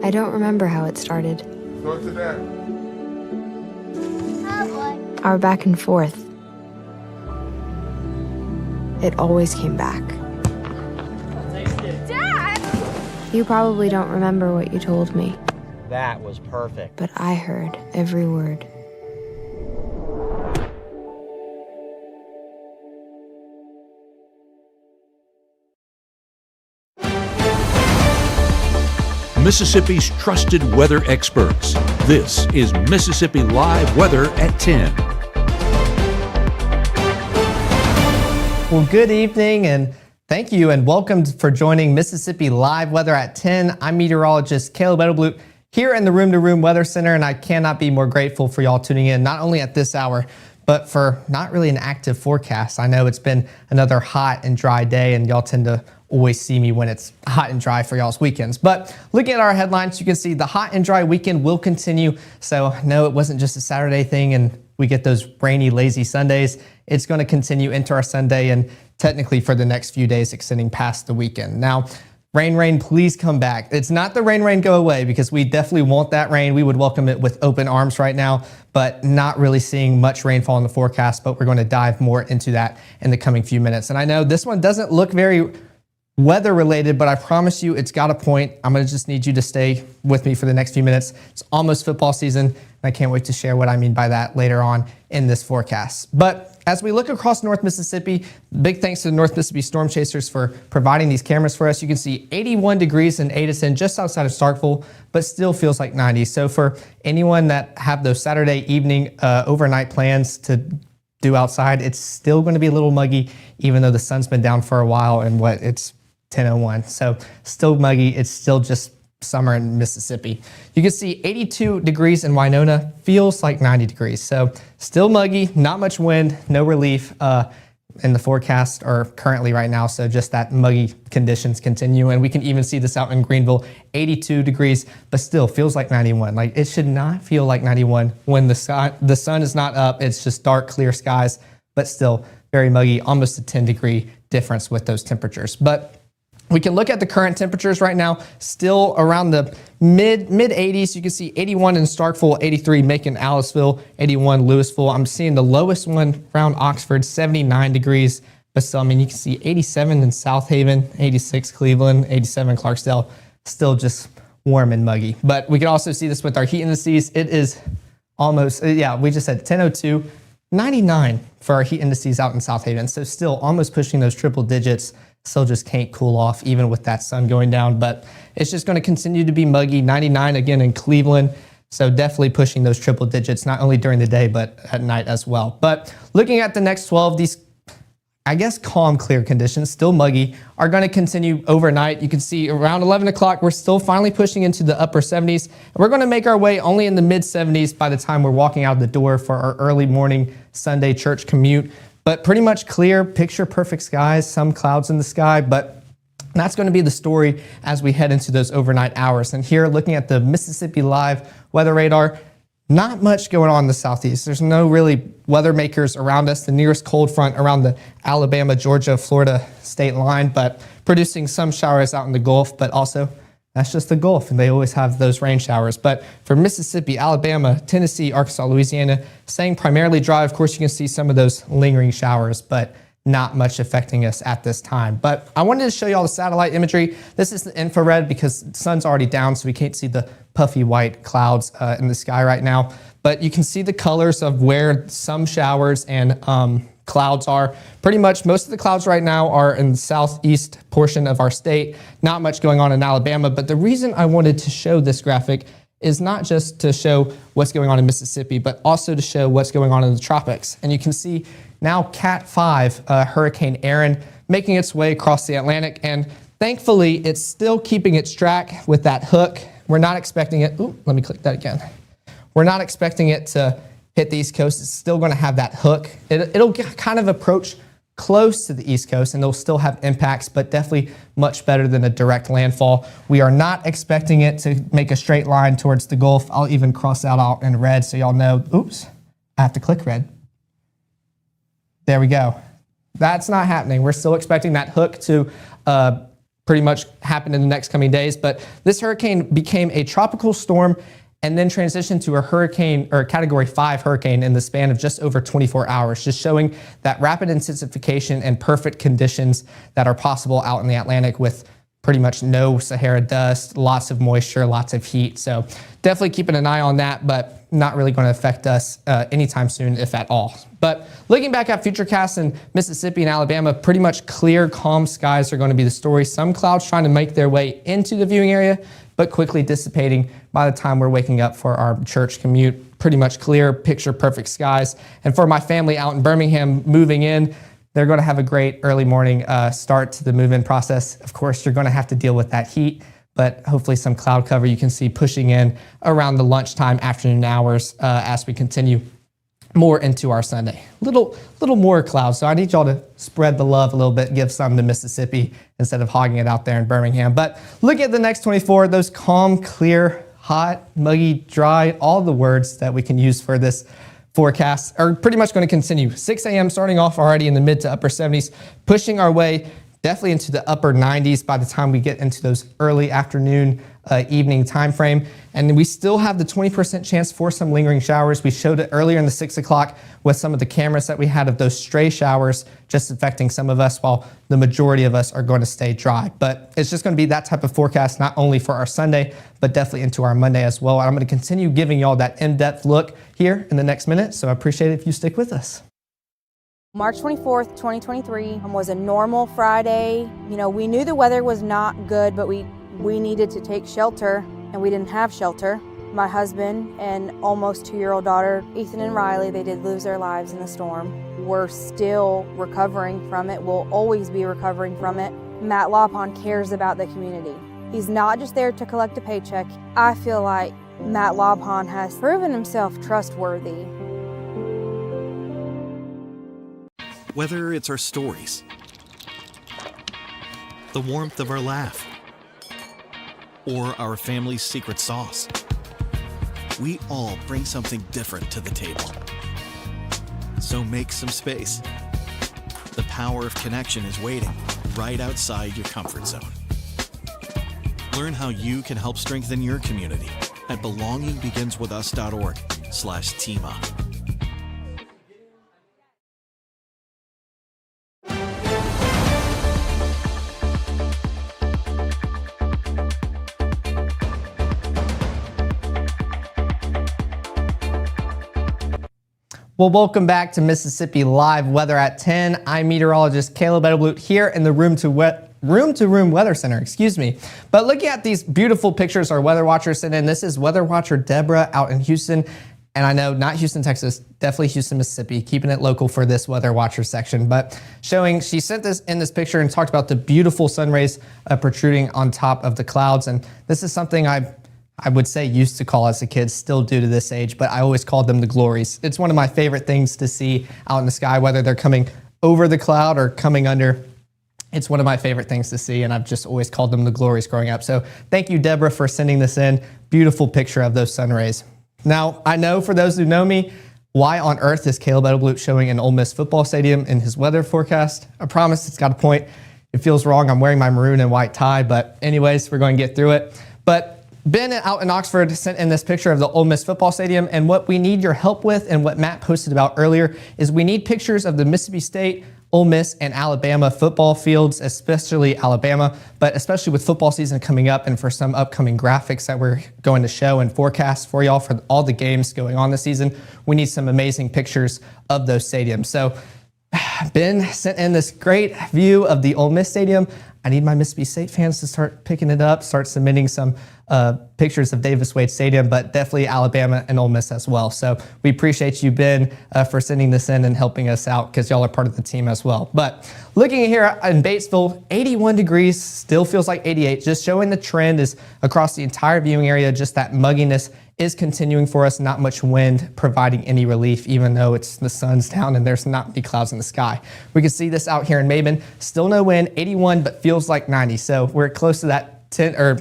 I don't remember how it started. Go to that. Oh boy. Our back and forth. It always came back. Dad! You probably don't remember what you told me. That was perfect. But I heard every word. Mississippi's trusted weather experts. This is Mississippi Live Weather at 10. Well, good evening and thank you and welcome for joining Mississippi Live Weather at 10. I'm meteorologist Caleb Edelblut here in the Room to Room Weather Center, and I cannot be more grateful for y'all tuning in, not only at this hour, but for not really an active forecast. I know it's been another hot and dry day, and y'all tend to always see me when it's hot and dry for y'all's weekends. But looking at our headlines, you can see the hot and dry weekend will continue. So no, it wasn't just a Saturday thing and we get those rainy, lazy Sundays. It's going to continue into our Sunday and technically for the next few days extending past the weekend. Now, rain, please come back. It's not the rain, go away, because we definitely want that rain. We would welcome it with open arms right now, but not really seeing much rainfall in the forecast, but we're going to dive more into that in the coming few minutes. And I know this one doesn't look very weather related, but I promise you it's got a point. I'm going to just need you to stay with me for the next few minutes. It's almost football season, and I can't wait to share what I mean by that later on in this forecast. But as we look across North Mississippi, big thanks to the North Mississippi Storm Chasers for providing these cameras for us. You can see 81 degrees in Addison, just outside of Starkville, but still feels like 90. So for anyone that have those Saturday evening overnight plans to do outside, it's still going to be a little muggy, even though the sun's been down for a while and it's 10:01. So still muggy. It's still just summer in Mississippi. You can see 82 degrees in Winona, feels like 90 degrees. So still muggy, not much wind, no relief in the forecast or currently right now. So just that muggy conditions continue. And we can even see this out in Greenville, 82 degrees, but still feels like 91. Like it should not feel like 91 when the sun is not up. It's just dark, clear skies, but still very muggy, almost a 10-degree difference with those temperatures. But we can look at the current temperatures right now, still around the mid 80s. You can see 81 in Starkville, 83 Macon, Aliceville, 81 Louisville. I'm seeing the lowest one around Oxford, 79 degrees. But still, I mean, you can see 87 in South Haven, 86 Cleveland, 87 Clarksdale, still just warm and muggy. But we can also see this with our heat indices. It is almost, we just said 10:02, 99 for our heat indices out in South Haven. So still almost pushing those triple digits. Still just can't cool off even with that sun going down, but it's just going to continue to be muggy. 99 again in Cleveland. So definitely pushing those triple digits, not only during the day, but at night as well. But looking at the next 12, these, I guess, calm, clear conditions, still muggy, are going to continue overnight. You can see around 11 o'clock, we're still finally pushing into the upper 70s. And we're going to make our way only in the mid 70s by the time we're walking out the door for our early morning Sunday church commute. But pretty much clear, picture perfect skies, some clouds in the sky, but that's going to be the story as we head into those overnight hours. And here, looking at the Mississippi Live weather radar, not much going on in the southeast. There's no really weather makers around us. The nearest cold front around the Alabama, Georgia, Florida state line, but producing some showers out in the Gulf, but also that's just the Gulf, and they always have those rain showers. But for Mississippi, Alabama, Tennessee, Arkansas, Louisiana, staying primarily dry. Of course, you can see some of those lingering showers, but not much affecting us at this time. But I wanted to show you all the satellite imagery. This is the infrared because the sun's already down, so we can't see the puffy white clouds in the sky right now. But you can see the colors of where some showers and clouds are. Pretty much most of the clouds right now are in the southeast portion of our state. Not much going on in Alabama, but the reason I wanted to show this graphic is not just to show what's going on in Mississippi, but also to show what's going on in the tropics. And you can see now Cat 5, Hurricane Erin, making its way across the Atlantic. And thankfully, it's still keeping its track with that hook. We're not expecting it. Ooh, let me click that again. We're not expecting it to hit the East Coast. It's still going to have that hook. It'll kind of approach close to the East Coast, and they'll still have impacts, but definitely much better than a direct landfall. We are not expecting it to make a straight line towards the Gulf. I'll even cross that out in red so y'all know. Oops, I have to click red. There we go. That's not happening. We're still expecting that hook to pretty much happen in the next coming days. But this hurricane became a tropical storm and then transitioned to a hurricane or a Category 5 hurricane in the span of just over 24 hours, just showing that rapid intensification and perfect conditions that are possible out in the Atlantic with pretty much no Sahara dust, lots of moisture, lots of heat. So definitely keeping an eye on that, but not really going to affect us anytime soon, if at all. But looking back at Futurecast in Mississippi and Alabama, pretty much clear, calm skies are going to be the story. Some clouds trying to make their way into the viewing area, but quickly dissipating by the time we're waking up for our church commute. Pretty much clear, picture perfect skies. And for my family out in Birmingham moving in, they're going to have a great early morning start to the move-in process. Of course, you're going to have to deal with that heat, but hopefully some cloud cover you can see pushing in around the lunchtime, afternoon hours as we continue more into our Sunday. Little more clouds, so I need y'all to spread the love a little bit, give some to Mississippi instead of hogging it out there in Birmingham. But look at the next 24, those calm, clear, hot, muggy, dry, all the words that we can use for this forecasts are pretty much going to continue. 6 a.m. starting off already in the mid to upper 70s, pushing our way definitely into the upper 90s by the time we get into those early afternoon, evening time frame. And we still have the 20% chance for some lingering showers. We showed it earlier in the 6 o'clock with some of the cameras that we had of those stray showers just affecting some of us while the majority of us are going to stay dry. But it's just going to be that type of forecast, not only for our Sunday, but definitely into our Monday as well. And I'm going to continue giving y'all that in-depth look here in the next minute. So I appreciate it if you stick with us. March 24th, 2023 was a normal Friday. You know, we knew the weather was not good, but we needed to take shelter, and we didn't have shelter. My husband and almost 2-year-old daughter, Ethan and Riley, they did lose their lives in the storm. We're still recovering from it. We'll always be recovering from it. Matt Lawpon cares about the community. He's not just there to collect a paycheck. I feel like Matt Lawpon has proven himself trustworthy. Whether it's our stories, the warmth of our laugh, or our family's secret sauce, we all bring something different to the table. So make some space. The power of connection is waiting right outside your comfort zone. Learn how you can help strengthen your community at belongingbeginswithus.org/teamup. Well, welcome back to Mississippi Live Weather at 10. I'm meteorologist Caleb Edelblut here in the Room to Room Weather Center, But looking at these beautiful pictures our weather watchers sent in, this is weather watcher Deborah out in Houston. And I know not Houston, Texas, definitely Houston, Mississippi, keeping it local for this weather watcher section, but showing, she sent this in this picture and talked about the beautiful sun rays protruding on top of the clouds. And this is something I would say used to call as a kid, still do to this age, but I always called them the glories. It's one of my favorite things to see out in the sky, whether they're coming over the cloud or coming under. It's one of my favorite things to see, and I've just always called them the glories growing up. So thank you, Deborah, for sending this in. Beautiful picture of those sun rays. Now, I know for those who know me, why on earth is Caleb Edelblut showing an Ole Miss football stadium in his weather forecast? I promise it's got a point. It feels wrong. I'm wearing my maroon and white tie, but anyways, we're going to get through it. But Ben out in Oxford sent in this picture of the Ole Miss football stadium, and what we need your help with and what Matt posted about earlier is we need pictures of the Mississippi State, Ole Miss, and Alabama football fields, especially Alabama, but especially with football season coming up and for some upcoming graphics that we're going to show and forecast for y'all for all the games going on this season. We need some amazing pictures of those stadiums. So Ben sent in this great view of the Ole Miss Stadium. I need my Mississippi State fans to start picking it up, start submitting some pictures of Davis-Wade Stadium, but definitely Alabama and Ole Miss as well. So we appreciate you, Ben, for sending this in and helping us out because y'all are part of the team as well. But looking here in Batesville, 81 degrees, still feels like 88, just showing the trend is across the entire viewing area, just that mugginess is continuing for us, not much wind providing any relief, even though the sun's down and there's not many clouds in the sky. We can see this out here in Maben, still no wind, 81, but feels like 90. So we're close to that 10, or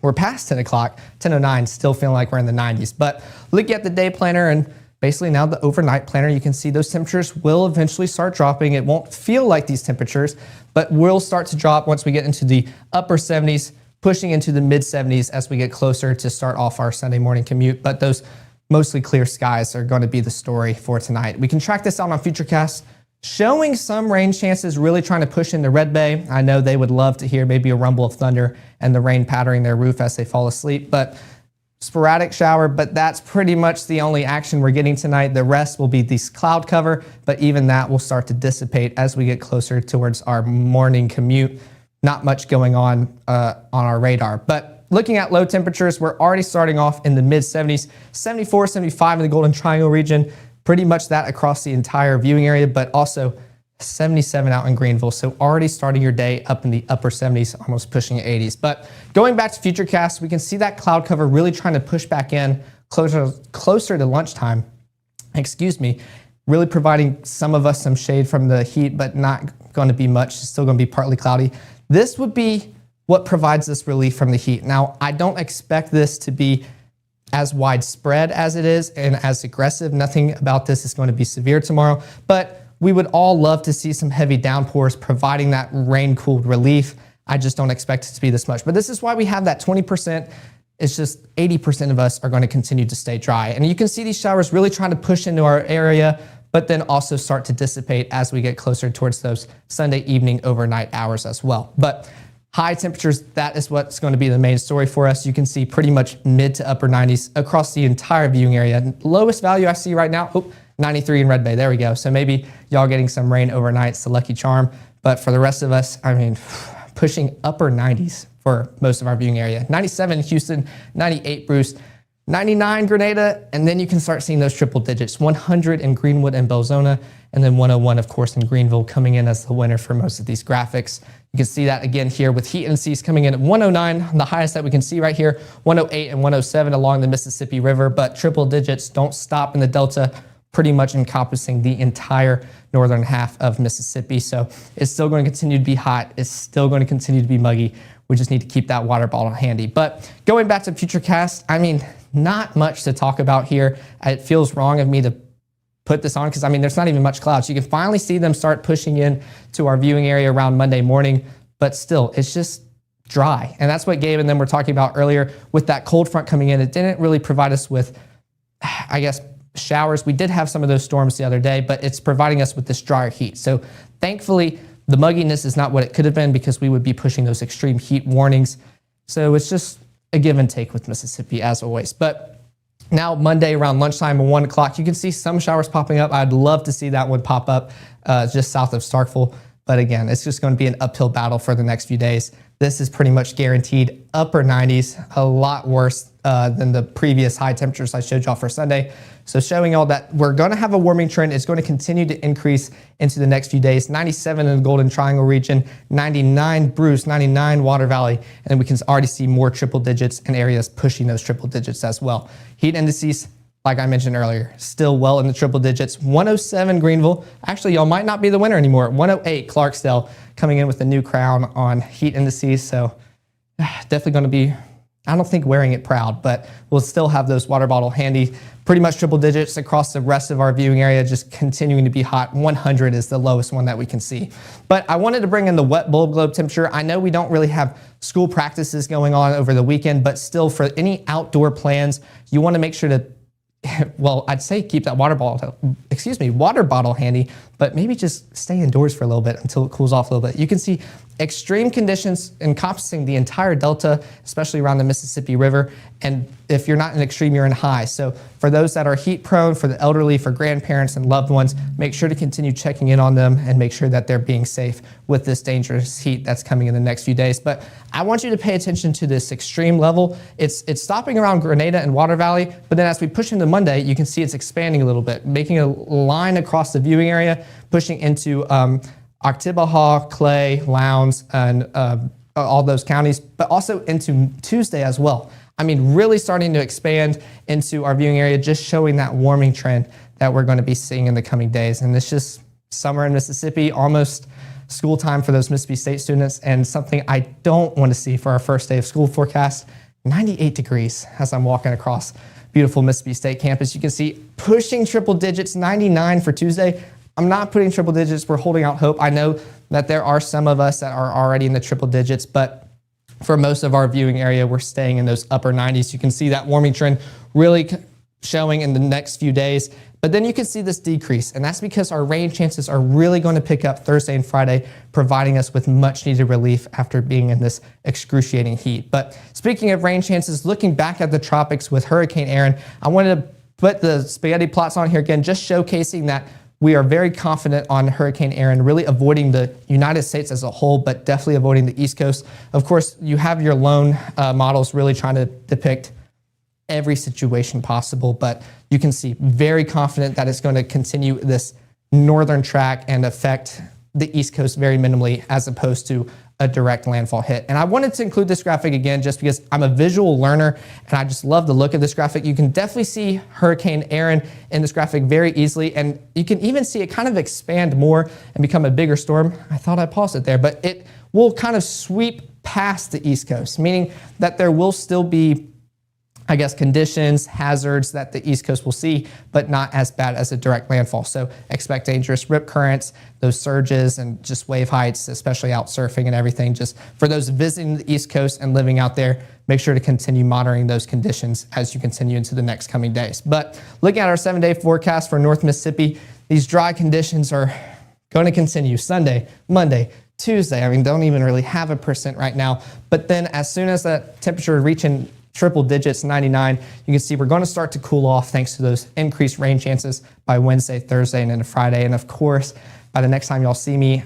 we're past 10 o'clock, 10:09, still feeling like we're in the 90s. But looking at the day planner and basically now the overnight planner, you can see those temperatures will eventually start dropping. It won't feel like these temperatures, but will start to drop once we get into the upper 70s, pushing into the mid 70s as we get closer to start off our Sunday morning commute. But those mostly clear skies are going to be the story for tonight. We can track this out on Futurecast, showing some rain chances, really trying to push into Red Bay. I know they would love to hear maybe a rumble of thunder and the rain pattering their roof as they fall asleep, but sporadic shower, but that's pretty much the only action we're getting tonight. The rest will be this cloud cover, but even that will start to dissipate as we get closer towards our morning commute. Not much going on our radar, but looking at low temperatures, we're already starting off in the mid 70s, 74, 75 in the Golden Triangle region, pretty much that across the entire viewing area, but also 77 out in Greenville. So already starting your day up in the upper 70s, almost pushing 80s. But going back to Futurecast, we can see that cloud cover really trying to push back in closer to lunchtime, really providing some of us some shade from the heat, but not going to be much. It's still going to be partly cloudy. This would be what provides this relief from the heat. Now, I don't expect this to be as widespread as it is and as aggressive. Nothing about this is going to be severe tomorrow, but we would all love to see some heavy downpours providing that rain-cooled relief. I just don't expect it to be this much. But this is why we have that 20%. It's just 80% of us are going to continue to stay dry. And you can see these showers really trying to push into our area, but then also start to dissipate as we get closer towards those Sunday evening overnight hours as well. But high temperatures, that is what's going to be the main story for us. You can see pretty much mid to upper 90s across the entire viewing area. Lowest value I see right now, 93 in Red Bay. There we go. So maybe y'all getting some rain overnight. It's the lucky charm. But for the rest of us, I mean, pushing upper 90s for most of our viewing area. 97 Houston, 98 Bruce, 99 Grenada, and then you can start seeing those triple digits. 100 in Greenwood and Belzona, and then 101, of course, in Greenville coming in as the winner for most of these graphics. You can see that again here with heat indices coming in at 109, the highest that we can see right here, 108 and 107 along the Mississippi River, but triple digits don't stop in the Delta, pretty much encompassing the entire northern half of Mississippi. So it's still going to continue to be hot. It's still going to continue to be muggy. We just need to keep that water bottle handy. But going back to Futurecast, I mean, not much to talk about here. It feels wrong of me to put this on because, I mean, there's not even much clouds. You can finally see them start pushing in to our viewing area around Monday morning, but still, it's just dry. And that's what Gabe and them were talking about earlier with that cold front coming in. It didn't really provide us with, I guess, showers. We did have some of those storms the other day, but it's providing us with this drier heat. So thankfully, the mugginess is not what it could have been because we would be pushing those extreme heat warnings. So it's just a give and take with Mississippi as always. But now Monday around lunchtime at 1 o'clock, you can see some showers popping up. I'd love to see that one pop up just south of Starkville. But again, it's just going to be an uphill battle for the next few days. This is pretty much guaranteed upper 90s, a lot worse than the previous high temperatures I showed y'all for Sunday. So showing y'all that we're going to have a warming trend. It's going to continue to increase into the next few days. 97 in the Golden Triangle region, 99 Bruce, 99 Water Valley, and then we can already see more triple digits and areas pushing those triple digits as well. Heat indices, like I mentioned earlier, still well in the triple digits. 107 Greenville. Actually, y'all might not be the winner anymore. 108 Clarksdale coming in with a new crown on heat indices. So definitely going to be, I don't think wearing it proud, but we'll still have those water bottle handy. Pretty much triple digits across the rest of our viewing area, just continuing to be hot. 100 is the lowest one that we can see. But I wanted to bring in the wet bulb globe temperature. I know we don't really have school practices going on over the weekend, but still for any outdoor plans, you want to make sure to, well, I'd say keep that water bottle handy, but maybe just stay indoors for a little bit until it cools off a little bit. You can see extreme conditions encompassing the entire Delta, especially around the Mississippi River. And if you're not in extreme, you're in high. So for those that are heat prone, for the elderly, for grandparents and loved ones, make sure to continue checking in on them and make sure that they're being safe with this dangerous heat that's coming in the next few days. But I want you to pay attention to this extreme level. It's stopping around Grenada and Water Valley, but then as we push into Monday, you can see it's expanding a little bit, making a line across the viewing area, pushing into Oktibbeha, Clay, Lowndes, and all those counties, but also into Tuesday as well. I mean, really starting to expand into our viewing area, just showing that warming trend that we're going to be seeing in the coming days. And it's just summer in Mississippi, almost school time for those Mississippi State students, and something I don't want to see for our first day of school forecast. 98 degrees as I'm walking across beautiful Mississippi State campus. You can see pushing triple digits, 99 for Tuesday. I'm not putting triple digits. We're holding out hope. I know that there are some of us that are already in the triple digits, but for most of our viewing area, we're staying in those upper 90s. You can see that warming trend really showing in the next few days. But then you can see this decrease, and that's because our rain chances are really going to pick up Thursday and Friday, providing us with much needed relief after being in this excruciating heat. But speaking of rain chances, looking back at the tropics with Hurricane Erin, I wanted to put the spaghetti plots on here again, just showcasing that we are very confident on Hurricane Erin, really avoiding the United States as a whole, but definitely avoiding the East Coast. Of course, you have your lone models really trying to depict every situation possible, but you can see very confident that it's going to continue this northern track and affect the East Coast very minimally as opposed to a direct landfall hit. And I wanted to include this graphic again just because I'm a visual learner and I just love the look of this graphic. You can definitely see Hurricane Erin in this graphic very easily, and you can even see it kind of expand more and become a bigger storm. I thought I'd pause it there, but it will kind of sweep past the East Coast, meaning that there will still be, I guess, conditions, hazards that the East Coast will see, but not as bad as a direct landfall. So expect dangerous rip currents, those surges, and just wave heights, especially out surfing and everything. Just for those visiting the East Coast and living out there, make sure to continue monitoring those conditions as you continue into the next coming days. But looking at our 7-day forecast for North Mississippi, these dry conditions are going to continue Sunday, Monday, Tuesday. I mean, don't even really have a percent right now. But then as soon as that temperature reaching triple digits, 99, you can see we're going to start to cool off thanks to those increased rain chances by Wednesday, Thursday, and into Friday. And of course, by the next time y'all see me,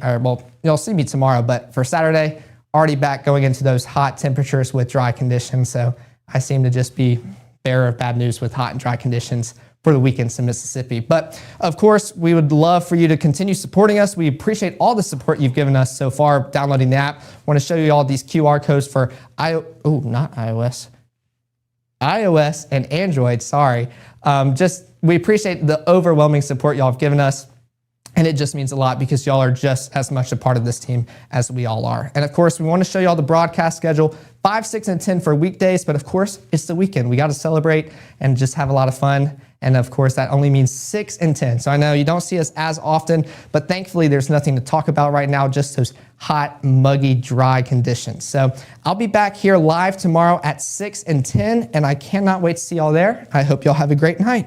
y'all see me tomorrow, but for Saturday, already back going into those hot temperatures with dry conditions. So I seem to just be bearer of bad news with hot and dry conditions for the weekends in Mississippi. But of course, we would love for you to continue supporting us. We appreciate all the support you've given us so far downloading the app. I want to show you all these QR codes for iOS and Android, sorry. We appreciate the overwhelming support y'all have given us. And it just means a lot because y'all are just as much a part of this team as we all are. And of course, we want to show y'all the broadcast schedule, 5, 6, and 10 for weekdays. But of course, it's the weekend. We got to celebrate and just have a lot of fun. And of course, that only means 6 and 10. So I know you don't see us as often, but thankfully there's nothing to talk about right now, just those hot, muggy, dry conditions. So I'll be back here live tomorrow at 6 and 10, and I cannot wait to see y'all there. I hope y'all have a great night.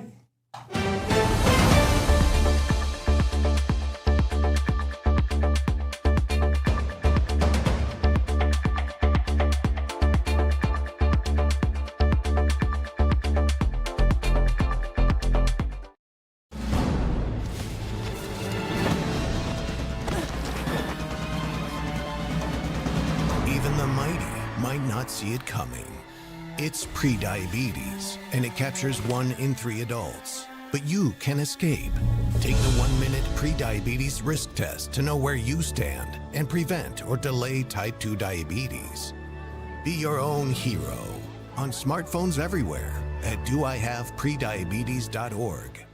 Even the mighty might not see it coming. It's prediabetes, and it captures 1 in 3 adults. But you can escape. Take the 1-minute prediabetes risk test to know where you stand and prevent or delay type 2 diabetes. Be your own hero on smartphones everywhere at doihaveprediabetes.org.